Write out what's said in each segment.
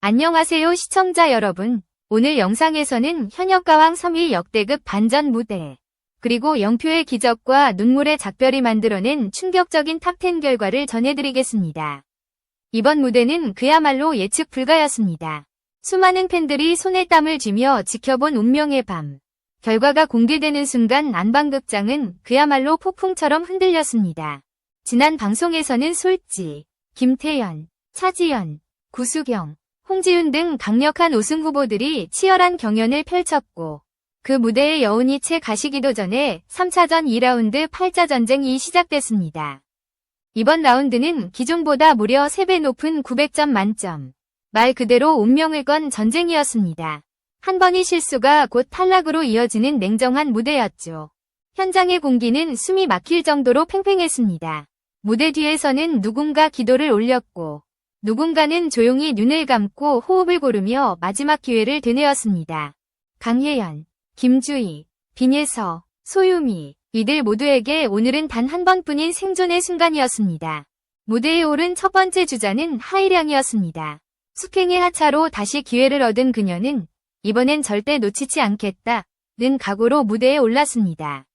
안녕하세요 시청자 여러분. 오늘 영상에서는 현역가왕 3위 역대급 반전 무대, 그리고 영표의 기적과 눈물의 작별이 만들어낸 충격적인 탑10 결과를 전해드리겠습니다. 이번 무대는 그야말로 예측 불가였습니다. 수많은 팬들이 손에 땀을 쥐며 지켜본 운명의 밤. 결과가 공개되는 순간 안방극장은 그야말로 폭풍처럼 흔들렸습니다. 지난 방송에서는 솔지, 김태연, 차지연, 구수경, 홍지윤 등 강력한 우승 후보들이 치열한 경연을 펼쳤고, 그 무대의 여운이 채 가시기도 전에 3차전 2라운드 8자 전쟁이 시작됐습니다. 이번 라운드는 기존보다 무려 3배 높은 900점 만점. 말 그대로 운명을 건 전쟁이었습니다. 한 번의 실수가 곧 탈락으로 이어지는 냉정한 무대였죠. 현장의 공기는 숨이 막힐 정도로 팽팽했습니다. 무대 뒤에서는 누군가 기도를 올렸고, 누군가는 조용히 눈을 감고 호흡을 고르며 마지막 기회를 되뇌었습니다. 강혜연, 김주희, 빈예서, 소유미, 이들 모두에게 오늘은 단 한 번뿐인 생존의 순간이었습니다. 무대에 오른 첫 번째 주자는 하이량이었습니다. 숙행의 하차로 다시 기회를 얻은 그녀는 이번엔 절대 놓치지 않겠다는 각오로 무대에 올랐습니다.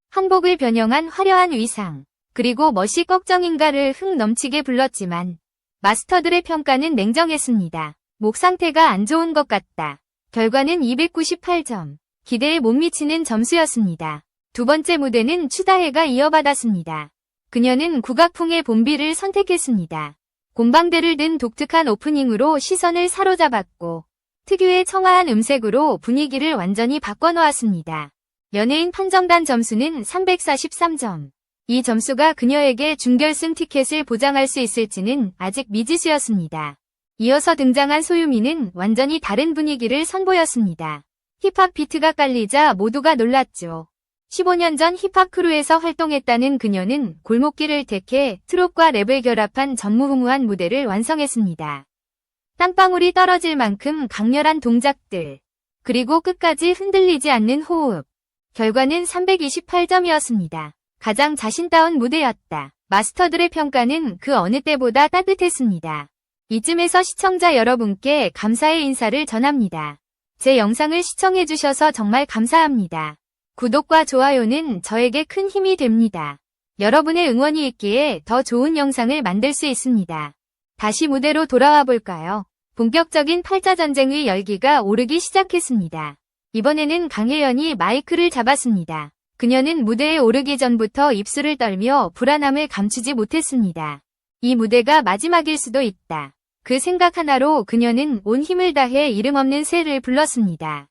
한복을 변형한 화려한 위상, 그리고 멋이 걱정인가를 흥 넘치게 불렀지만 마스터들의 평가는 냉정했습니다. 목 상태가 안 좋은 것 같다. 결과는 298점. 기대에 못 미치는 점수였습니다. 두 번째 무대는 추다혜가 이어받았습니다. 그녀는 국악풍의 봄비를 선택했습니다. 곰방대를 든 독특한 오프닝으로 시선을 사로잡았고, 특유의 청아한 음색으로 분위기를 완전히 바꿔놓았습니다. 연예인 판정단 점수는 343점. 이 점수가 그녀에게 준결승 티켓을 보장할 수 있을지는 아직 미지수였습니다. 이어서 등장한 소유미는 완전히 다른 분위기를 선보였습니다. 힙합 비트가 깔리자 모두가 놀랐죠. 15년 전 힙합 크루에서 활동했다는 그녀는 골목길을 택해 트롯과 랩을 결합한 전무후무한 무대를 완성했습니다. 땀방울이 떨어질 만큼 강렬한 동작들, 그리고 끝까지 흔들리지 않는 호흡. 결과는 328점이었습니다. 가장 자신다운 무대였다. 마스터들의 평가는 그 어느 때보다 따뜻했습니다. 이쯤에서 시청자 여러분께 감사의 인사를 전합니다. 제 영상을 시청해주셔서 정말 감사합니다. 구독과 좋아요는 저에게 큰 힘이 됩니다. 여러분의 응원이 있기에 더 좋은 영상을 만들 수 있습니다. 다시 무대로 돌아와 볼까요? 본격적인 8자 전쟁의 열기가 오르기 시작했습니다. 이번에는 강혜연이 마이크를 잡았습니다. 그녀는 무대에 오르기 전부터 입술을 떨며 불안함을 감추지 못했습니다. 이 무대가 마지막일 수도 있다. 그 생각 하나로 그녀는 온 힘을 다해 이름 없는 새를 불렀습니다.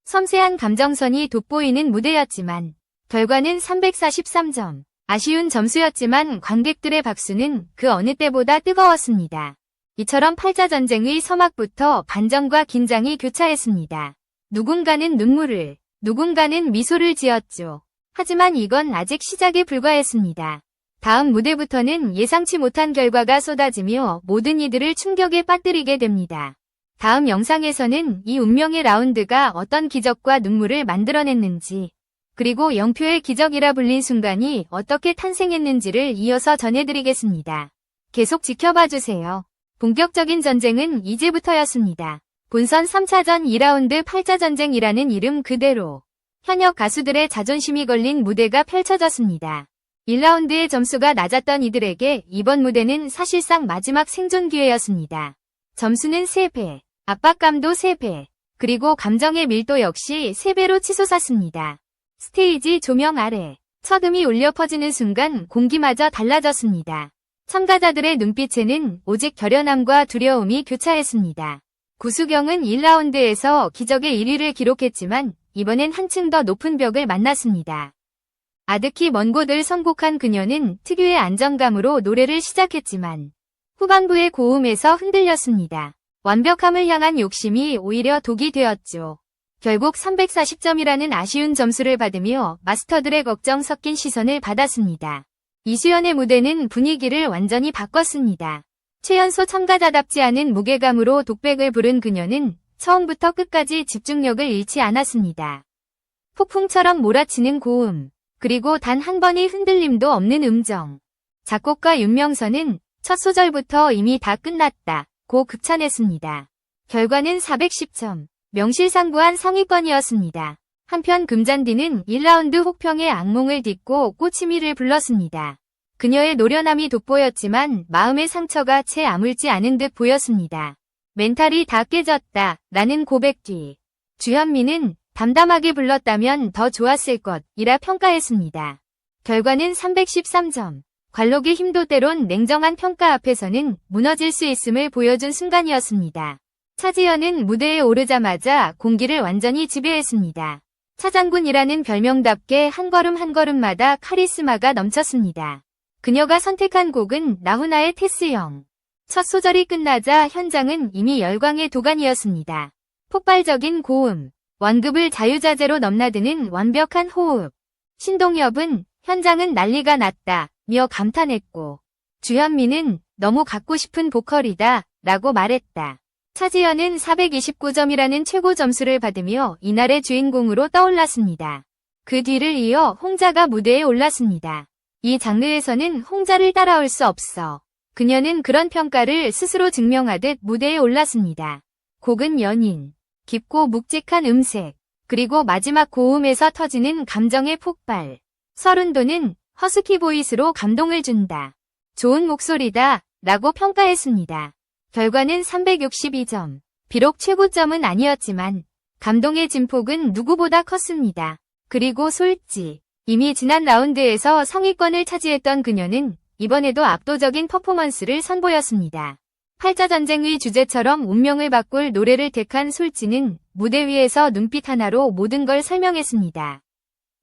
섬세한 감정선이 돋보이는 무대였지만 결과는 343점. 아쉬운 점수였지만 관객들의 박수는 그 어느 때보다 뜨거웠습니다. 이처럼 8자 전쟁의 서막부터 반전과 긴장이 교차했습니다. 누군가는 눈물을, 누군가는 미소를 지었죠. 하지만 이건 아직 시작에 불과했습니다. 다음 무대부터는 예상치 못한 결과가 쏟아지며 모든 이들을 충격에 빠뜨리게 됩니다. 다음 영상에서는 이 운명의 라운드가 어떤 기적과 눈물을 만들어냈는지, 그리고 영표의 기적이라 불린 순간이 어떻게 탄생했는지를 이어서 전해드리겠습니다. 계속 지켜봐주세요. 본격적인 전쟁은 이제부터였습니다. 본선 3차전 2라운드 8자 전쟁이라는 이름 그대로 현역 가수들의 자존심이 걸린 무대가 펼쳐졌습니다. 1라운드의 점수가 낮았던 이들에게 이번 무대는 사실상 마지막 생존 기회였습니다. 점수는 3배, 압박감도 3배, 그리고 감정의 밀도 역시 3배로 치솟았습니다. 스테이지 조명 아래 첫 음이 울려 퍼지는 순간 공기마저 달라졌습니다. 참가자들의 눈빛에는 오직 결연함과 두려움이 교차했습니다. 구수경은 1라운드에서 기적의 1위를 기록했지만 이번엔 한층 더 높은 벽을 만났습니다. 아득히 먼 곳을 선곡한 그녀는 특유의 안정감으로 노래를 시작했지만 후반부의 고음에서 흔들렸습니다. 완벽함을 향한 욕심이 오히려 독이 되었죠. 결국 340점이라는 아쉬운 점수를 받으며 마스터들의 걱정 섞인 시선을 받았습니다. 이수연의 무대는 분위기를 완전히 바꿨습니다. 최연소 참가자답지 않은 무게감으로 독백을 부른 그녀는 처음부터 끝까지 집중력을 잃지 않았습니다. 폭풍처럼 몰아치는 고음, 그리고 단 한 번의 흔들림도 없는 음정. 작곡가 윤명선은 첫 소절부터 이미 다 끝났다 고 극찬했습니다. 결과는 410점. 명실상부한 상위권이었습니다. 한편 금잔디는 1라운드 혹평의 악몽을 딛고 꽃치미를 불렀습니다. 그녀의 노련함이 돋보였지만 마음의 상처가 채 아물지 않은 듯 보였습니다. 멘탈이 다 깨졌다 라는 고백 뒤 주현미는 담담하게 불렀다면 더 좋았을 것이라 평가했습니다. 결과는 313점. 관록의 힘도 때론 냉정한 평가 앞에서는 무너질 수 있음을 보여준 순간이었습니다. 차지연은 무대에 오르자마자 공기를 완전히 지배했습니다. 차장군이라는 별명답게 한 걸음 한 걸음마다 카리스마가 넘쳤습니다. 그녀가 선택한 곡은 나훈아의 테스형. 첫 소절이 끝나자 현장은 이미 열광의 도가니였습니다. 폭발적인 고음, 완급을 자유자재로 넘나드는 완벽한 호흡. 신동엽은 현장은 난리가 났다며 감탄했고 주현미는 너무 갖고 싶은 보컬이다 라고 말했다. 차지연은 429점이라는 최고 점수를 받으며 이날의 주인공으로 떠올랐습니다. 그 뒤를 이어 홍자가 무대에 올랐습니다. 이 장르에서는 홍자를 따라올 수 없어. 그녀는 그런 평가를 스스로 증명하듯 무대에 올랐습니다. 곡은 연인, 깊고 묵직한 음색, 그리고 마지막 고음에서 터지는 감정의 폭발. 서른도는 허스키 보이스로 감동을 준다. 좋은 목소리다 라고 평가했습니다. 결과는 362점. 비록 최고점은 아니었지만 감동의 진폭은 누구보다 컸습니다. 그리고 솔지. 이미 지난 라운드에서 상위권을 차지했던 그녀는 이번에도 압도적인 퍼포먼스를 선보였습니다. 팔자전쟁의 주제처럼 운명을 바꿀 노래를 택한 솔지는 무대 위에서 눈빛 하나로 모든 걸 설명했습니다.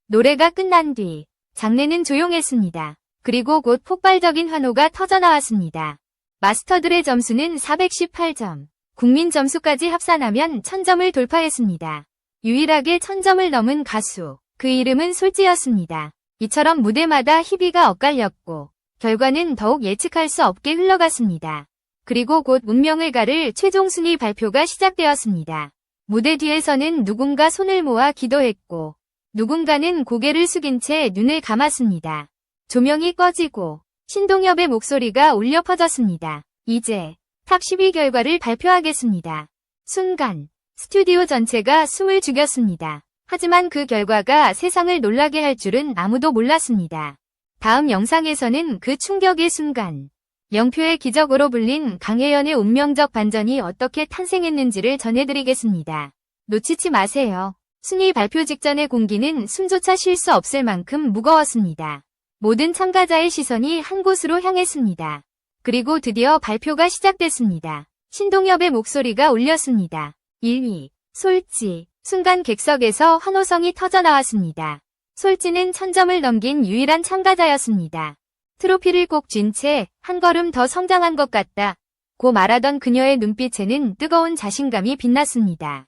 노래가 끝난 뒤 장내는 조용했습니다. 그리고 곧 폭발적인 환호가 터져나왔습니다. 마스터들의 점수는 418점. 국민 점수까지 합산하면 1000점을 돌파했습니다. 유일하게 1000점을 넘은 가수. 그 이름은 솔지였습니다. 이처럼 무대마다 희비가 엇갈렸고 결과는 더욱 예측할 수 없게 흘러갔습니다. 그리고 곧 운명을 가를 최종 순위 발표가 시작되었습니다. 무대 뒤에서는 누군가 손을 모아 기도했고 누군가는 고개를 숙인 채 눈을 감았습니다. 조명이 꺼지고 신동엽의 목소리가 울려 퍼졌습니다. 이제 탑 10위 결과를 발표하겠습니다. 순간 스튜디오 전체가 숨을 죽였습니다. 하지만 그 결과가 세상을 놀라게 할 줄은 아무도 몰랐습니다. 다음 영상에서는 그 충격의 순간, 영표의 기적으로 불린 강혜연의 운명적 반전이 어떻게 탄생했는지를 전해드리겠습니다. 놓치지 마세요. 순위 발표 직전의 공기는 숨조차 쉴 수 없을 만큼 무거웠습니다. 모든 참가자의 시선이 한 곳으로 향했습니다. 그리고 드디어 발표가 시작됐습니다. 신동엽의 목소리가 울렸습니다. 1위, 솔지. 순간 객석에서 환호성이 터져나왔습니다. 솔지는 1000점을 넘긴 유일한 참가자였습니다. 트로피를 꼭 쥔 채 한 걸음 더 성장한 것 같다. 고 말하던 그녀의 눈빛에는 뜨거운 자신감이 빛났습니다.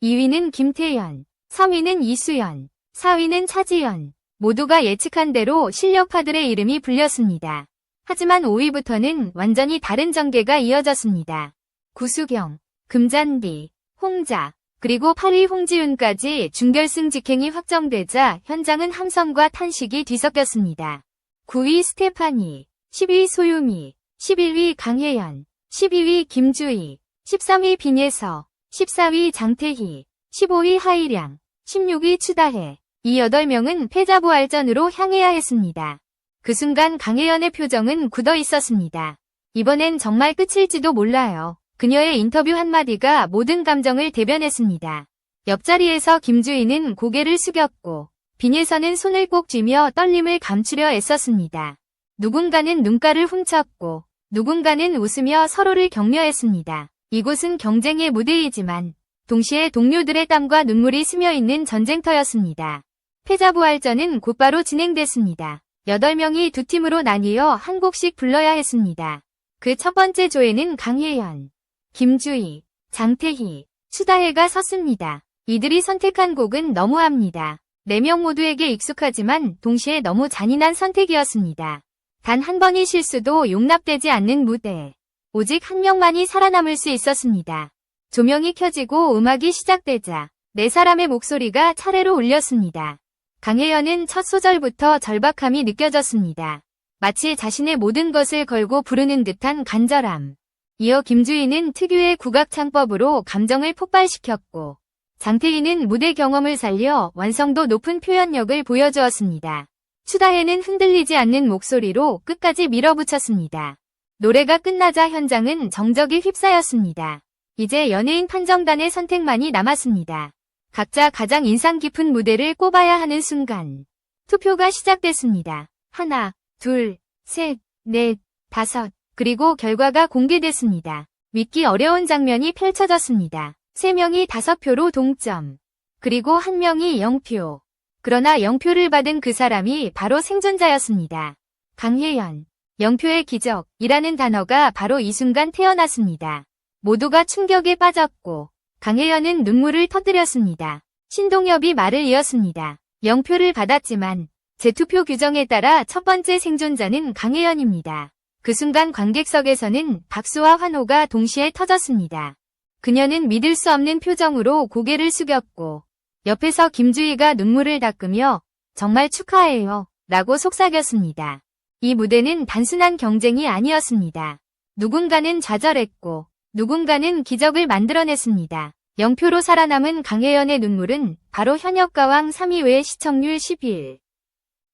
2위는 김태연, 3위는 이수연, 4위는 차지연. 모두가 예측한 대로 실력파들의 이름이 불렸습니다. 하지만 5위부터는 완전히 다른 전개가 이어졌습니다. 구수경, 금잔디, 홍자, 그리고 8위 홍지윤까지 준결승 직행이 확정되자 현장은 함성과 탄식이 뒤섞였습니다. 9위 스테파니, 10위 소유미, 11위 강혜연, 12위 김주희, 13위 빈예서, 14위 장태희, 15위 하이량, 16위 추다혜. 이 8명은 패자부활전으로 향해야 했습니다. 그 순간 강혜연의 표정은 굳어 있었습니다. 이번엔 정말 끝일지도 몰라요. 그녀의 인터뷰 한마디가 모든 감정을 대변했습니다. 옆자리에서 김주희는 고개를 숙였고 빈예서는 손을 꼭 쥐며 떨림을 감추려 애썼습니다. 누군가는 눈가를 훔쳤고 누군가는 웃으며 서로를 격려했습니다. 이곳은 경쟁의 무대이지만 동시에 동료들의 땀과 눈물이 스며있는 전쟁터였습니다. 패자부활전은 곧바로 진행됐습니다. 8명이 두 팀으로 나뉘어 한 곡씩 불러야 했습니다. 그 첫 번째 조에는 강혜연, 김주희, 장태희, 추다혜가 섰습니다. 이들이 선택한 곡은 너무합니다. 4명 모두에게 익숙하지만 동시에 너무 잔인한 선택이었습니다. 단 한 번의 실수도 용납되지 않는 무대. 오직 한 명만이 살아남을 수 있었습니다. 조명이 켜지고 음악이 시작되자 4사람의 목소리가 차례로 울렸습니다. 강혜연은 첫 소절부터 절박함이 느껴졌습니다. 마치 자신의 모든 것을 걸고 부르는 듯한 간절함. 이어 김주희는 특유의 국악창법으로 감정을 폭발시켰고 장태희는 무대 경험을 살려 완성도 높은 표현력을 보여주었습니다. 추다혜는 흔들리지 않는 목소리로 끝까지 밀어붙였습니다. 노래가 끝나자 현장은 정적이 휩싸였습니다. 이제 연예인 판정단의 선택만이 남았습니다. 각자 가장 인상 깊은 무대를 꼽아야 하는 순간 투표가 시작됐습니다. 하나, 둘, 셋, 넷, 다섯, 그리고 결과가 공개됐습니다. 믿기 어려운 장면이 펼쳐졌습니다. 3명이 5표로 동점, 그리고 1명이 0표. 그러나 0표를 받은 그 사람이 바로 생존자였습니다. 강혜연. 0표의 기적이라는 단어가 바로 이 순간 태어났습니다. 모두가 충격에 빠졌고 강혜연은 눈물을 터뜨렸습니다. 신동엽이 말을 이었습니다. 0표를 받았지만 재투표 규정에 따라 첫 번째 생존자는 강혜연입니다. 그 순간 관객석에서는 박수와 환호가 동시에 터졌습니다. 그녀는 믿을 수 없는 표정으로 고개를 숙였고 옆에서 김주희가 눈물을 닦으며 정말 축하해요 라고 속삭였습니다. 이 무대는 단순한 경쟁이 아니었습니다. 누군가는 좌절했고 누군가는 기적을 만들어냈습니다. 0표로 살아남은 강혜연의 눈물은 바로 현역가왕 3위 외 시청률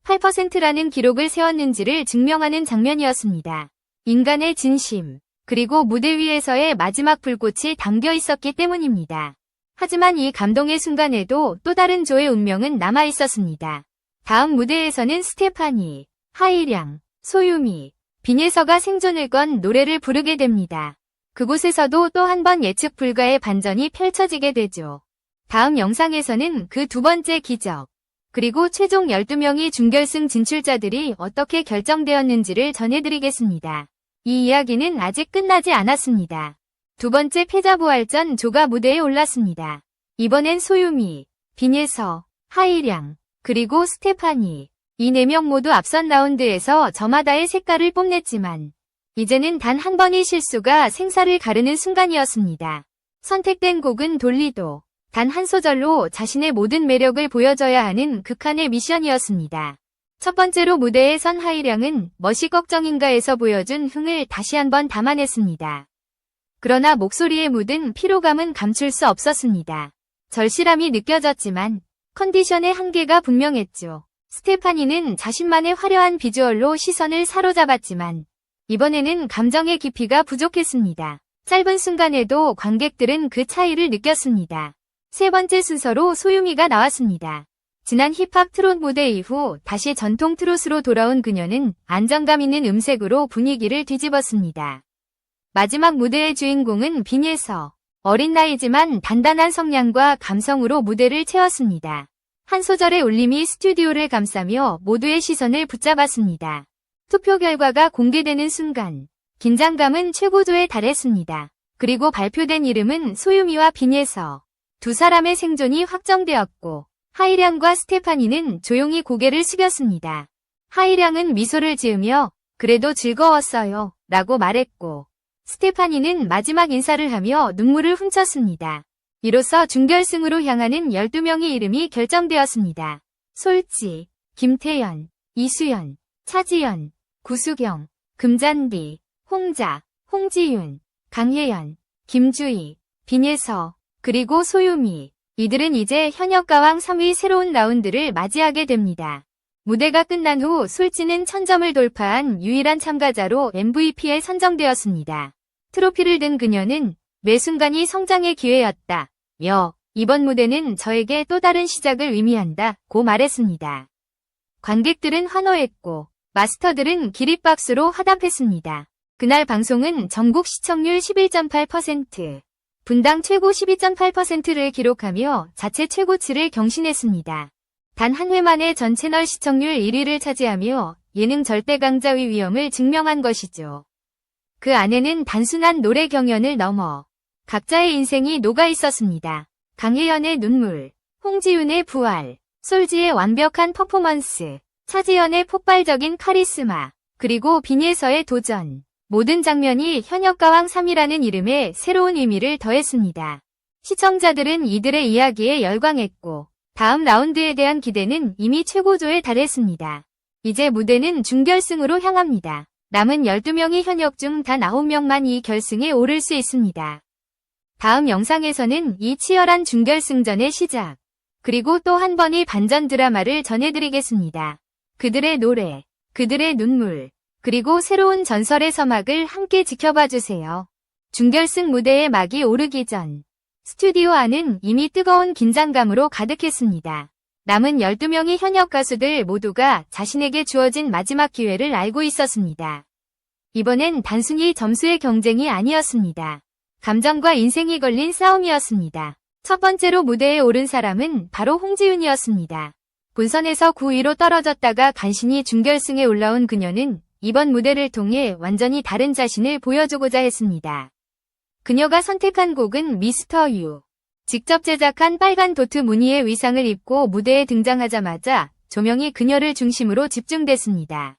11.8%라는 기록을 세웠는지를 증명하는 장면이었습니다. 인간의 진심, 그리고 무대 위에서의 마지막 불꽃이 담겨 있었기 때문입니다. 하지만 이 감동의 순간에도 또 다른 조의 운명은 남아 있었습니다. 다음 무대에서는 스테파니, 하이량, 소유미, 빈예서가 생존을 건 노래를 부르게 됩니다. 그곳에서도 또 한 번 예측 불가의 반전이 펼쳐지게 되죠. 다음 영상에서는 그 두 번째 기적, 그리고 최종 12명의 준결승 진출자들이 어떻게 결정되었는지를 전해드리겠습니다. 이 이야기는 아직 끝나지 않았습니다. 두 번째 패자부활전 조가 무대에 올랐습니다. 이번엔 소유미, 빈예서, 하이량, 그리고 스테파니, 이 4명 모두 앞선 라운드에서 저마다의 색깔을 뽐냈지만 이제는 단 한 번의 실수가 생사를 가르는 순간이었습니다. 선택된 곡은 돌리도, 단 한 소절로 자신의 모든 매력을 보여줘야 하는 극한의 미션이었습니다. 첫 번째로 무대에 선 하이량은 멋이 걱정인가에서 보여준 흥을 다시 한번 담아냈습니다. 그러나 목소리에 묻은 피로감은 감출 수 없었습니다. 절실함이 느껴졌지만 컨디션의 한계가 분명했죠. 스테파니는 자신만의 화려한 비주얼로 시선을 사로잡았지만 이번에는 감정의 깊이가 부족했습니다. 짧은 순간에도 관객들은 그 차이를 느꼈습니다. 세 번째 순서로 소유미가 나왔습니다. 지난 힙합 트롯 무대 이후 다시 전통 트롯으로 돌아온 그녀는 안정감 있는 음색으로 분위기를 뒤집었습니다. 마지막 무대의 주인공은 빈예서. 어린 나이지만 단단한 성량과 감성으로 무대를 채웠습니다. 한 소절의 울림이 스튜디오를 감싸며 모두의 시선을 붙잡았습니다. 투표 결과가 공개되는 순간 긴장감은 최고조에 달했습니다. 그리고 발표된 이름은 소유미와 빈예서. 두 사람의 생존이 확정되었고 하이량과 스테파니는 조용히 고개를 숙였습니다. 하이량은 미소를 지으며 그래도 즐거웠어요 라고 말했고 스테파니는 마지막 인사를 하며 눈물을 훔쳤습니다. 이로써 준결승으로 향하는 12명의 이름이 결정되었습니다. 솔지, 김태연, 이수연, 차지연, 구수경, 금잔디, 홍자, 홍지윤, 강혜연, 김주희, 빈예서, 그리고 소유미. 이들은 이제 현역가왕 3위 새로운 라운드를 맞이하게 됩니다. 무대가 끝난 후 솔지는 1000점을 돌파한 유일한 참가자로 MVP에 선정되었습니다. 트로피를 든 그녀는 매 순간이 성장의 기회였다. 이번 무대는 저에게 또 다른 시작을 의미한다. 고 말했습니다. 관객들은 환호했고 마스터들은 기립박수로 화답했습니다. 그날 방송은 전국 시청률 11.8%, 분당 최고 12.8%를 기록하며 자체 최고치를 경신했습니다. 단 한 회 만에 전 채널 시청률 1위를 차지하며 예능 절대 강자의 위엄을 증명한 것이죠. 그 안에는 단순한 노래 경연을 넘어 각자의 인생이 녹아 있었습니다. 강혜연의 눈물, 홍지윤의 부활, 솔지의 완벽한 퍼포먼스, 차지연의 폭발적인 카리스마, 그리고 빈예서의 도전. 모든 장면이 현역가왕 3이라는 이름에 새로운 의미를 더했습니다. 시청자들은 이들의 이야기에 열광했고 다음 라운드에 대한 기대는 이미 최고조에 달했습니다. 이제 무대는 준결승으로 향합니다. 남은 12명이 현역 중 단 9명만 이 결승에 오를 수 있습니다. 다음 영상에서는 이 치열한 준결승전의 시작, 그리고 또 한 번의 반전 드라마를 전해드리겠습니다. 그들의 노래, 그들의 눈물, 그리고 새로운 전설의 서막을 함께 지켜봐주세요. 준결승 무대에 막이 오르기 전 스튜디오 안은 이미 뜨거운 긴장감으로 가득했습니다. 남은 12명의 현역 가수들 모두가 자신에게 주어진 마지막 기회를 알고 있었습니다. 이번엔 단순히 점수의 경쟁이 아니었습니다. 감정과 인생이 걸린 싸움이었습니다. 첫 번째로 무대에 오른 사람은 바로 홍지윤이었습니다. 본선에서 9위로 떨어졌다가 간신히 준결승에 올라온 그녀는 이번 무대를 통해 완전히 다른 자신을 보여주고자 했습니다. 그녀가 선택한 곡은 미스터 유. 직접 제작한 빨간 도트 무늬의 의상을 입고 무대에 등장하자마자 조명이 그녀를 중심으로 집중됐습니다.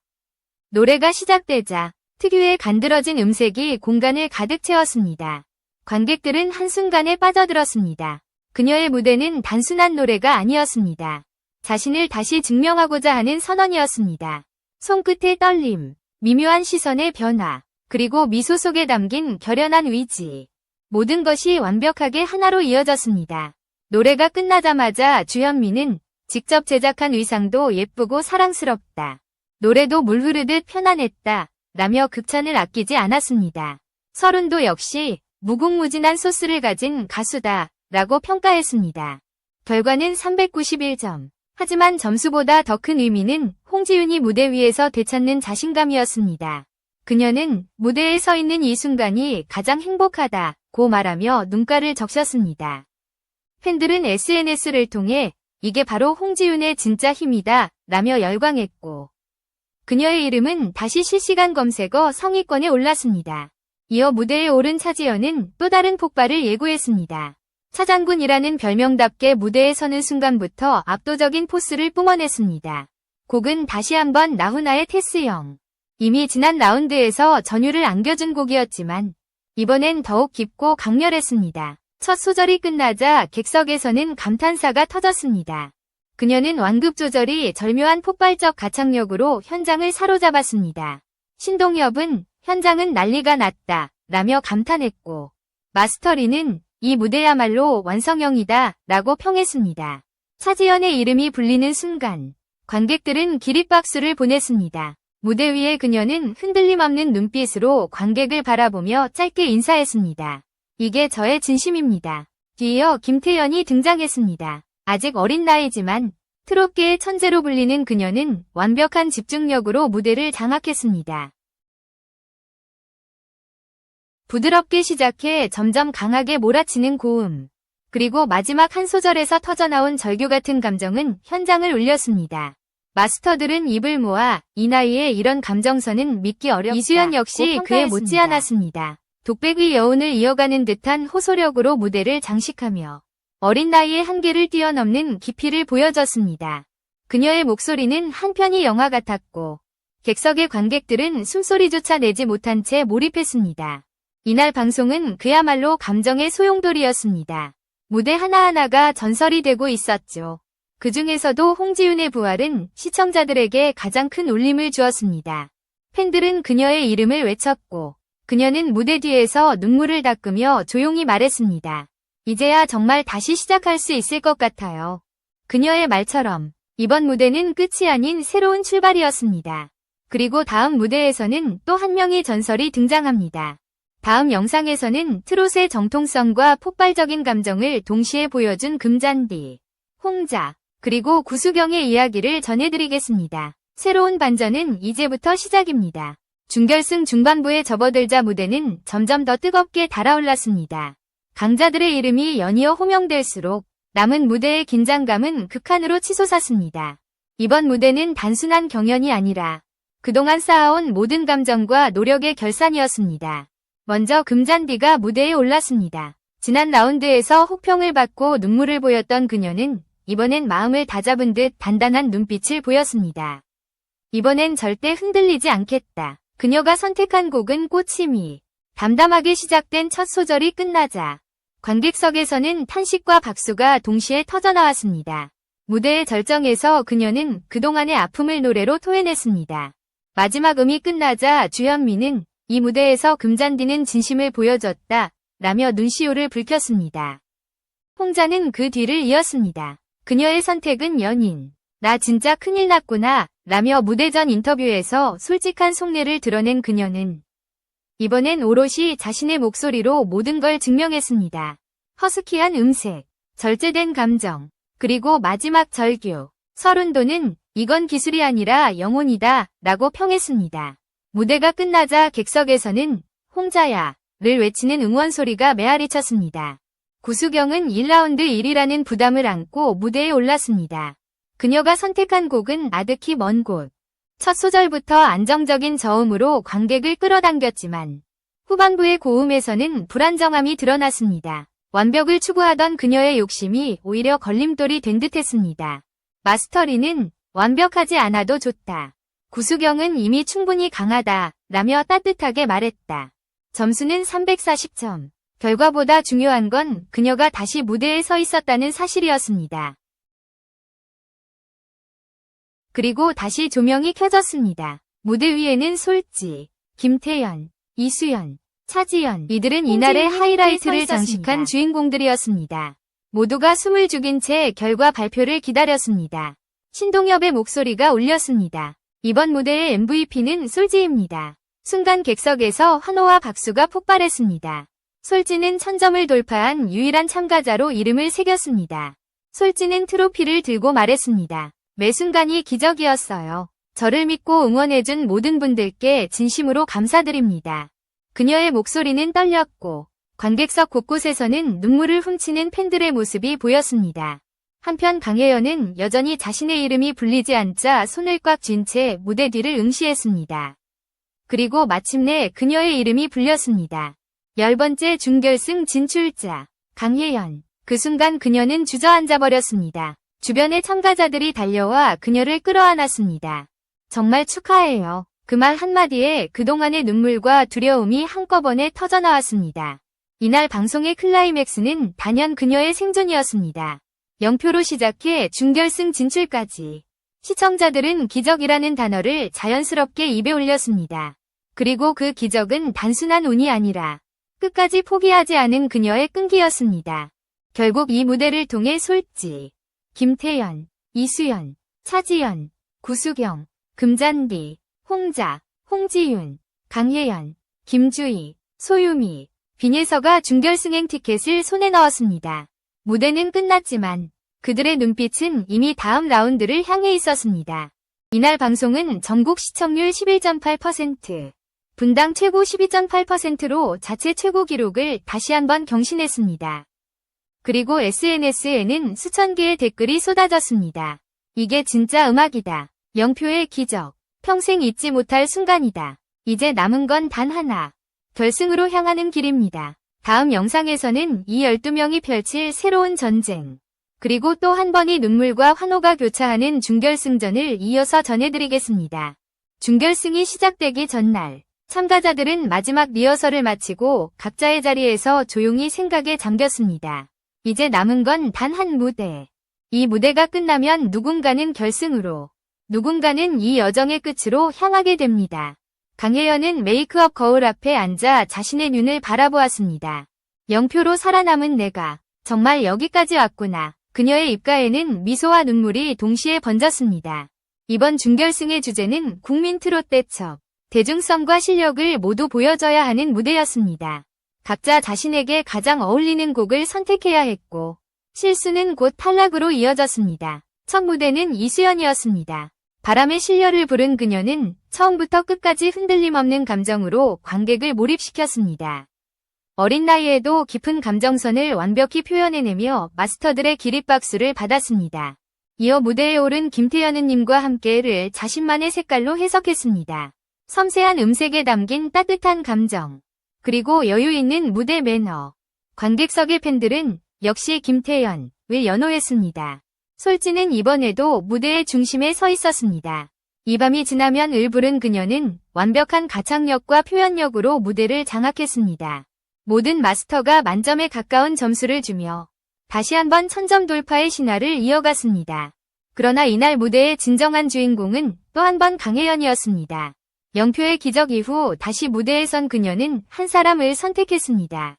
노래가 시작되자 특유의 간드러진 음색이 공간을 가득 채웠습니다. 관객들은 한순간에 빠져들었습니다. 그녀의 무대는 단순한 노래가 아니었습니다. 자신을 다시 증명하고자 하는 선언이었습니다. 손끝의 떨림, 미묘한 시선의 변화, 그리고 미소 속에 담긴 결연한 의지. 모든 것이 완벽하게 하나로 이어졌습니다. 노래가 끝나자마자 주현미는 직접 제작한 의상도 예쁘고 사랑스럽다. 노래도 물 흐르듯 편안했다. 라며 극찬을 아끼지 않았습니다. 서른도 역시 무궁무진한 소스를 가진 가수다. 라고 평가했습니다. 결과는 391점. 하지만 점수보다 더 큰 의미는 홍지윤이 무대 위에서 되찾는 자신감이었습니다. 그녀는 무대에 서 있는 이 순간이 가장 행복하다고 말하며 눈가를 적셨습니다. 팬들은 SNS를 통해 이게 바로 홍지윤의 진짜 힘이다 라며 열광했고, 그녀의 이름은 다시 실시간 검색어 상위권에 올랐습니다. 이어 무대에 오른 차지연은 또 다른 폭발을 예고했습니다. 차장군이라는 별명답게 무대에 서는 순간부터 압도적인 포스를 뿜어냈습니다. 곡은 다시 한번 나훈아의 테스형. 이미 지난 라운드에서 전율을 안겨준 곡이었지만 이번엔 더욱 깊고 강렬했습니다. 첫 소절이 끝나자 객석에서는 감탄사가 터졌습니다. 그녀는 완급 조절이 절묘한 폭발적 가창력으로 현장을 사로잡았습니다. 신동엽은 현장은 난리가 났다 라며 감탄했고, 마스터리는 이 무대야말로 완성형이다 라고 평했습니다. 차지연의 이름이 불리는 순간 관객들은 기립박수를 보냈습니다. 무대 위에 그녀는 흔들림 없는 눈빛으로 관객을 바라보며 짧게 인사했습니다. 이게 저의 진심입니다. 뒤이어 김태연이 등장했습니다. 아직 어린 나이지만 트롯계의 천재로 불리는 그녀는 완벽한 집중력으로 무대를 장악했습니다. 부드럽게 시작해 점점 강하게 몰아치는 고음, 그리고 마지막 한 소절에서 터져나온 절규 같은 감정은 현장을 울렸습니다. 마스터들은 입을 모아 이 나이에 이런 감정선은 믿기 어렵다. 이수연 역시 그에 못지않았습니다. 독백의 여운을 이어가는 듯한 호소력으로 무대를 장식하며 어린 나이의 한계를 뛰어넘는 깊이를 보여줬습니다. 그녀의 목소리는 한편의 영화 같았고 객석의 관객들은 숨소리조차 내지 못한 채 몰입했습니다. 이날 방송은 그야말로 감정의 소용돌이였습니다. 무대 하나하나가 전설이 되고 있었죠. 그 중에서도 홍지윤의 부활은 시청자들에게 가장 큰 울림을 주었습니다. 팬들은 그녀의 이름을 외쳤고, 그녀는 무대 뒤에서 눈물을 닦으며 조용히 말했습니다. 이제야 정말 다시 시작할 수 있을 것 같아요. 그녀의 말처럼 이번 무대는 끝이 아닌 새로운 출발이었습니다. 그리고 다음 무대에서는 또 한 명의 전설이 등장합니다. 다음 영상에서는 트롯의 정통성과 폭발적인 감정을 동시에 보여준 금잔디, 홍자, 그리고 구수경의 이야기를 전해드리겠습니다. 새로운 반전은 이제부터 시작입니다. 준결승 중반부에 접어들자 무대는 점점 더 뜨겁게 달아올랐습니다. 강자들의 이름이 연이어 호명될수록 남은 무대의 긴장감은 극한으로 치솟았습니다. 이번 무대는 단순한 경연이 아니라 그동안 쌓아온 모든 감정과 노력의 결산이었습니다. 먼저 금잔디가 무대에 올랐습니다. 지난 라운드에서 혹평을 받고 눈물을 보였던 그녀는 이번엔 마음을 다잡은 듯 단단한 눈빛을 보였습니다. 이번엔 절대 흔들리지 않겠다. 그녀가 선택한 곡은 꽃이미. 담담하게 시작된 첫 소절이 끝나자 관객석에서는 탄식과 박수가 동시에 터져나왔습니다. 무대의 절정에서 그녀는 그동안의 아픔을 노래로 토해냈습니다. 마지막 음이 끝나자 주현미는 이 무대에서 금잔디는 진심을 보여줬다 라며 눈시울을 붉혔습니다. 홍자는 그 뒤를 이었습니다. 그녀의 선택은 연인. 나 진짜 큰일 났구나 라며 무대 전 인터뷰에서 솔직한 속내를 드러낸 그녀는 이번엔 오롯이 자신의 목소리로 모든 걸 증명했습니다. 허스키한 음색, 절제된 감정, 그리고 마지막 절규. 설운도는 이건 기술이 아니라 영혼이다 라고 평했습니다. 무대가 끝나자 객석에서는 홍자야를 외치는 응원 소리가 메아리쳤습니다. 구수경은 1라운드 1위라는 부담을 안고 무대에 올랐습니다. 그녀가 선택한 곡은 아득히 먼 곳. 첫 소절부터 안정적인 저음으로 관객을 끌어당겼지만 후반부의 고음에서는 불안정함이 드러났습니다. 완벽을 추구하던 그녀의 욕심이 오히려 걸림돌이 된 듯했습니다. 마스터리는 완벽하지 않아도 좋다. 구수경은 이미 충분히 강하다 라며 따뜻하게 말했다. 점수는 340점. 결과보다 중요한 건 그녀가 다시 무대에 서 있었다는 사실이었습니다. 그리고 다시 조명이 켜졌습니다. 무대 위에는 솔지, 김태연, 이수연, 차지연 이들은 이날의 하이라이트를 장식한 주인공들이었습니다. 모두가 숨을 죽인 채 결과 발표를 기다렸습니다. 신동엽의 목소리가 울렸습니다. 이번 무대의 MVP는 솔지입니다. 순간 객석에서 환호와 박수가 폭발했습니다. 솔지는 1000점을 돌파한 유일한 참가자로 이름을 새겼습니다. 솔지는 트로피를 들고 말했습니다. 매 순간이 기적이었어요. 저를 믿고 응원해준 모든 분들께 진심으로 감사드립니다. 그녀의 목소리는 떨렸고 관객석 곳곳에서는 눈물을 훔치는 팬들의 모습이 보였습니다. 한편 강혜연은 여전히 자신의 이름이 불리지 않자 손을 꽉 쥔 채 무대 뒤를 응시했습니다. 그리고 마침내 그녀의 이름이 불렸습니다. 10번째 준결승 진출자 강혜연. 그 순간 그녀는 주저앉아버렸습니다. 주변의 참가자들이 달려와 그녀를 끌어안았습니다. 정말 축하해요. 그 말 한마디에 그동안의 눈물과 두려움이 한꺼번에 터져나왔습니다. 이날 방송의 클라이맥스는 단연 그녀의 생존이었습니다. 0표로 시작해 준결승 진출까지. 시청자들은 기적이라는 단어를 자연스럽게 입에 올렸습니다. 그리고 그 기적은 단순한 운이 아니라 끝까지 포기하지 않은 그녀의 끈기였습니다. 결국 이 무대를 통해 솔지, 김태연, 이수연, 차지연, 구수경, 금잔디, 홍자, 홍지윤, 강혜연, 김주희, 소유미, 빈예서가 준결승행 티켓을 손에 넣었습니다. 무대는 끝났지만 그들의 눈빛은 이미 다음 라운드를 향해 있었습니다. 이날 방송은 전국 시청률 11.8%, 분당 최고 12.8%로 자체 최고 기록을 다시 한번 경신했습니다. 그리고 SNS에는 수천 개의 댓글이 쏟아졌습니다. 이게 진짜 음악이다. 0표의 기적. 평생 잊지 못할 순간이다. 이제 남은 건 단 하나. 결승으로 향하는 길입니다. 다음 영상에서는 이 12명이 펼칠 새로운 전쟁, 그리고 또 한 번의 눈물과 환호가 교차하는 준결승전을 이어서 전해드리겠습니다. 준결승이 시작되기 전날, 참가자들은 마지막 리허설을 마치고 각자의 자리에서 조용히 생각에 잠겼습니다. 이제 남은 건 단 한 무대. 이 무대가 끝나면 누군가는 결승으로, 누군가는 이 여정의 끝으로 향하게 됩니다. 강혜연은 메이크업 거울 앞에 앉아 자신의 눈을 바라보았습니다. 0표로 살아남은 내가 정말 여기까지 왔구나. 그녀의 입가에는 미소와 눈물이 동시에 번졌습니다. 이번 준결승의 주제는 국민 트롯 대첩. 대중성과 실력을 모두 보여줘야 하는 무대였습니다. 각자 자신에게 가장 어울리는 곡을 선택해야 했고 실수는 곧 탈락으로 이어졌습니다. 첫 무대는 이수연이었습니다. 바람의 실려를 부른 그녀는 처음부터 끝까지 흔들림 없는 감정으로 관객을 몰입시켰습니다. 어린 나이에도 깊은 감정선을 완벽히 표현해내며 마스터들의 기립박수를 받았습니다. 이어 무대에 오른 김태연우님과 함께를 자신만의 색깔로 해석했습니다. 섬세한 음색에 담긴 따뜻한 감정, 그리고 여유 있는 무대 매너. 관객석의 팬들은 역시 김태연을 연호했습니다. 솔지는 이번에도 무대의 중심에 서 있었습니다. 이 밤이 지나면 을 부른 그녀는 완벽한 가창력과 표현력으로 무대를 장악했습니다. 모든 마스터가 만점에 가까운 점수를 주며 다시 한번 1000점 돌파의 신화를 이어갔습니다. 그러나 이날 무대의 진정한 주인공은 또 한 번 강혜연이었습니다. 영표의 기적 이후 다시 무대에 선 그녀는 한 사람을 선택했습니다.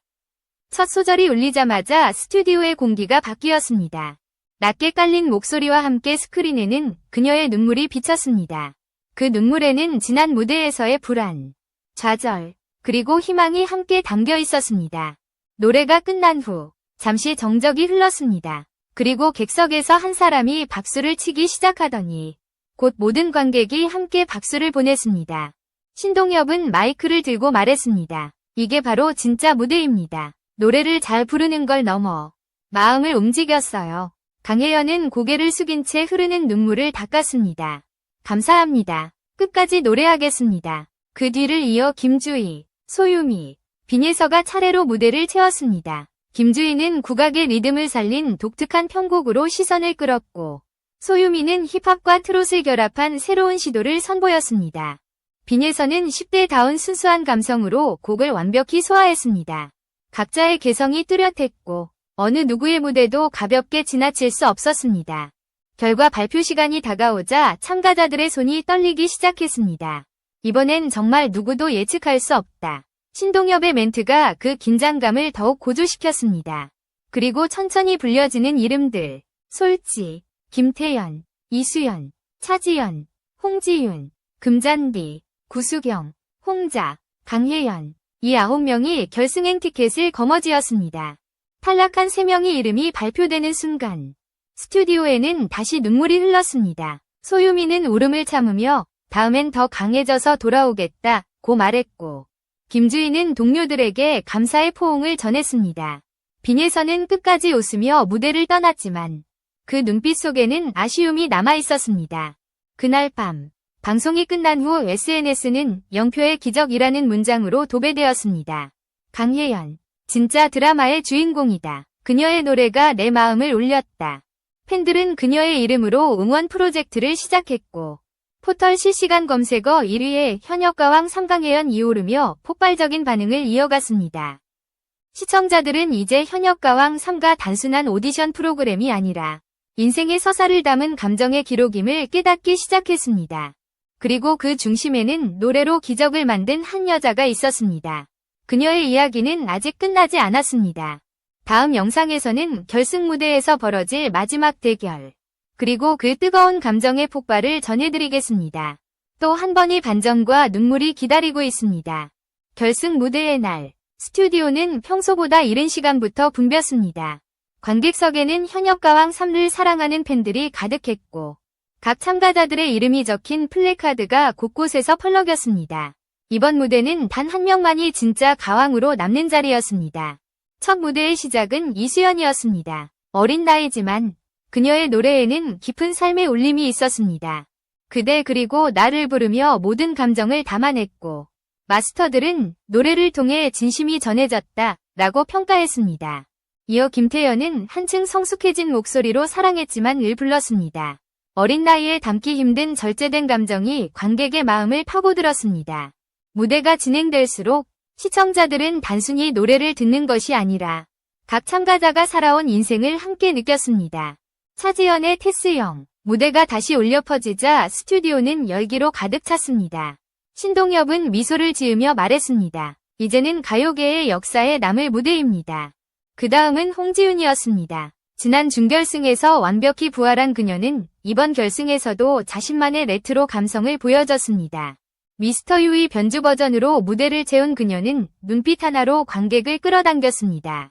첫 소절이 울리자마자 스튜디오의 공기가 바뀌었습니다. 낮게 깔린 목소리와 함께 스크린에는 그녀의 눈물이 비쳤습니다. 그 눈물에는 지난 무대에서의 불안, 좌절, 그리고 희망이 함께 담겨 있었습니다. 노래가 끝난 후 잠시 정적이 흘렀습니다. 그리고 객석에서 한 사람이 박수를 치기 시작하더니 곧 모든 관객이 함께 박수를 보냈습니다. 신동엽은 마이크를 들고 말했습니다. 이게 바로 진짜 무대입니다. 노래를 잘 부르는 걸 넘어 마음을 움직였어요. 강혜연은 고개를 숙인 채 흐르는 눈물을 닦았습니다. 감사합니다. 끝까지 노래하겠습니다. 그 뒤를 이어 김주희, 소유미, 빈예서가 차례로 무대를 채웠습니다. 김주희는 국악의 리듬을 살린 독특한 편곡으로 시선을 끌었고, 소유미는 힙합과 트롯을 결합한 새로운 시도를 선보였습니다. 빈예서는 10대다운 순수한 감성으로 곡을 완벽히 소화했습니다. 각자의 개성이 뚜렷했고 어느 누구의 무대도 가볍게 지나칠 수 없었습니다. 결과 발표 시간이 다가오자 참가자들의 손이 떨리기 시작했습니다. 이번엔 정말 누구도 예측할 수 없다. 신동엽의 멘트가 그 긴장감을 더욱 고조시켰습니다. 그리고 천천히 불려지는 이름들, 솔지, 김태연, 이수연, 차지연, 홍지윤, 금잔디, 구수경, 홍자, 강혜연, 이 9명이 결승행 티켓을 거머쥐었습니다. 탈락한 3명의 이름이 발표되는 순간 스튜디오에는 다시 눈물이 흘렀습니다. 소유미는 울음을 참으며 다음엔 더 강해져서 돌아오겠다고 말했고, 김주희는 동료들에게 감사의 포옹을 전했습니다. 빈예서는 끝까지 웃으며 무대를 떠났지만 그 눈빛 속에는 아쉬움이 남아있었습니다. 그날 밤 방송이 끝난 후 SNS는 영표의 기적이라는 문장으로 도배되었습니다. 강혜연, 진짜 드라마의 주인공이다. 그녀의 노래가 내 마음을 울렸다. 팬들은 그녀의 이름으로 응원 프로젝트를 시작했고, 포털 실시간 검색어 1위에 현역가왕 3강혜연이 오르며 폭발적인 반응을 이어갔습니다. 시청자들은 이제 현역가왕 3가 단순한 오디션 프로그램이 아니라 인생의 서사를 담은 감정의 기록임을 깨닫기 시작했습니다. 그리고 그 중심에는 노래로 기적을 만든 한 여자가 있었습니다. 그녀의 이야기는 아직 끝나지 않았습니다. 다음 영상에서는 결승 무대에서 벌어질 마지막 대결, 그리고 그 뜨거운 감정의 폭발을 전해드리겠습니다. 또 한 번의 반전과 눈물이 기다리고 있습니다. 결승 무대의 날, 스튜디오는 평소보다 이른 시간부터 붐볐습니다. 관객석에는 현역가왕 3를 사랑하는 팬들이 가득했고, 각 참가자들의 이름이 적힌 플래카드가 곳곳에서 펄럭였습니다. 이번 무대는 단 한 명만이 진짜 가왕으로 남는 자리였습니다. 첫 무대의 시작은 이수연이었습니다. 어린 나이지만 그녀의 노래에는 깊은 삶의 울림이 있었습니다. 그대 그리고 나를 부르며 모든 감정을 담아냈고, 마스터들은 노래를 통해 진심이 전해졌다 라고 평가했습니다. 이어 김태연은 한층 성숙해진 목소리로 사랑했지만 을 불렀습니다. 어린 나이에 담기 힘든 절제된 감정이 관객의 마음을 파고들었습니다. 무대가 진행될수록 시청자들은 단순히 노래를 듣는 것이 아니라 각 참가자가 살아온 인생을 함께 느꼈습니다. 차지연의 테스형, 무대가 다시 울려 퍼지자 스튜디오는 열기로 가득 찼습니다. 신동엽은 미소를 지으며 말했습니다. 이제는 가요계의 역사에 남을 무대입니다. 그 다음은 홍지윤이었습니다. 지난 준결승에서 완벽히 부활한 그녀는 이번 결승에서도 자신만의 레트로 감성을 보여줬습니다. 미스터 유의 변주 버전으로 무대를 채운 그녀는 눈빛 하나로 관객을 끌어당겼습니다.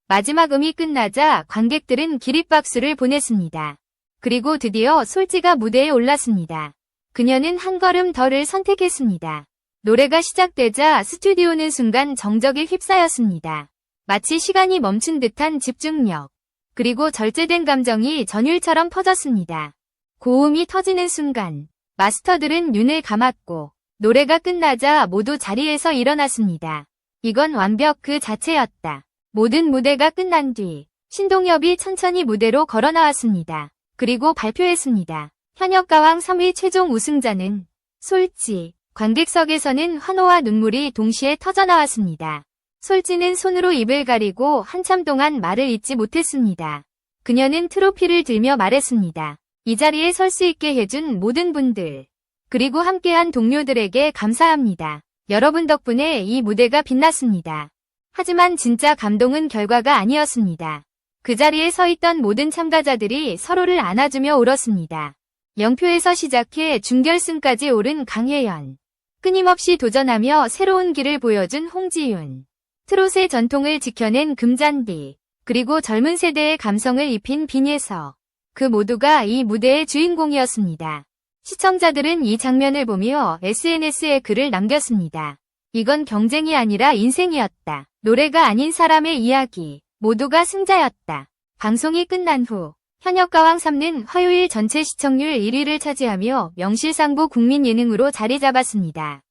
마지막 음이 끝나자 관객들은 기립박수를 보냈습니다. 그리고 드디어 솔지가 무대에 올랐습니다. 그녀는 한 걸음 더를 선택했습니다. 노래가 시작되자 스튜디오는 순간 정적에 휩싸였습니다. 마치 시간이 멈춘 듯한 집중력, 그리고 절제된 감정이 전율처럼 퍼졌습니다. 고음이 터지는 순간 마스터들은 눈을 감았고 노래가 끝나자 모두 자리에서 일어났습니다. 이건 완벽 그 자체였다. 모든 무대가 끝난 뒤 신동엽이 천천히 무대로 걸어 나왔습니다. 그리고 발표했습니다. 현역가왕 3위 최종 우승자는 솔지. 관객석에서는 환호와 눈물이 동시에 터져나왔습니다. 솔지는 손으로 입을 가리고 한참 동안 말을 잇지 못했습니다. 그녀는 트로피를 들며 말했습니다. 이 자리에 설 수 있게 해준 모든 분들, 그리고 함께한 동료들에게 감사합니다. 여러분 덕분에 이 무대가 빛났습니다. 하지만 진짜 감동은 결과가 아니었습니다. 그 자리에 서 있던 모든 참가자들이 서로를 안아주며 울었습니다. 0표에서 시작해 준결승까지 오른 강혜연. 끊임없이 도전하며 새로운 길을 보여준 홍지윤. 트롯의 전통을 지켜낸 금잔디. 그리고 젊은 세대의 감성을 입힌 빈예서. 그 모두가 이 무대의 주인공이었습니다. 시청자들은 이 장면을 보며 SNS에 글을 남겼습니다. 이건 경쟁이 아니라 인생이었다. 노래가 아닌 사람의 이야기. 모두가 승자였다. 방송이 끝난 후 현역가왕 3는 화요일 전체 시청률 1위를 차지하며 명실상부 국민 예능으로 자리 잡았습니다.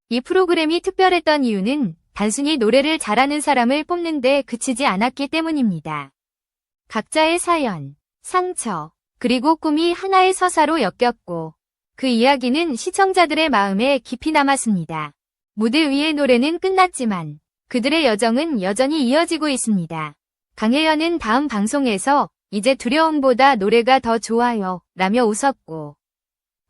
이 프로그램이 특별했던 이유는 단순히 노래를 잘하는 사람을 뽑는 데 그치지 않았기 때문입니다. 각자의 사연, 상처, 그리고 꿈이 하나의 서사로 엮였고 그 이야기는 시청자들의 마음에 깊이 남았습니다. 무대 위의 노래는 끝났지만 그들의 여정은 여전히 이어지고 있습니다. 강혜연은 다음 방송에서 이제 두려움보다 노래가 더 좋아요 라며 웃었고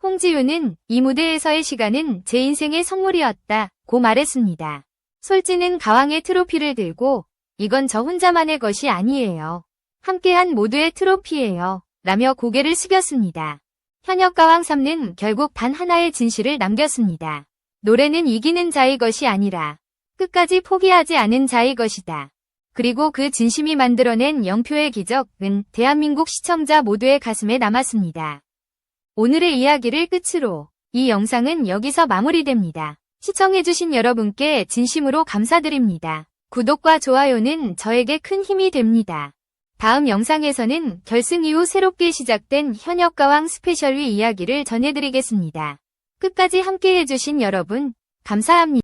홍지윤은 이 무대에서의 시간은 제 인생의 선물이었다 고 말했습니다. 솔지는 가왕의 트로피를 들고 이건 저 혼자만의 것이 아니에요. 함께한 모두의 트로피예요 라며 고개를 숙였습니다. 현역가왕 3는 결국 단 하나의 진실을 남겼습니다. 노래는 이기는 자의 것이 아니라 끝까지 포기하지 않은 자의 것이다. 그리고 그 진심이 만들어낸 0표의 기적은 대한민국 시청자 모두의 가슴에 남았습니다. 오늘의 이야기를 끝으로 이 영상은 여기서 마무리됩니다. 시청해주신 여러분께 진심으로 감사드립니다. 구독과 좋아요는 저에게 큰 힘이 됩니다. 다음 영상에서는 결승 이후 새롭게 시작된 현역가왕 스페셜 위 이야기를 전해드리겠습니다. 끝까지 함께해주신 여러분, 감사합니다.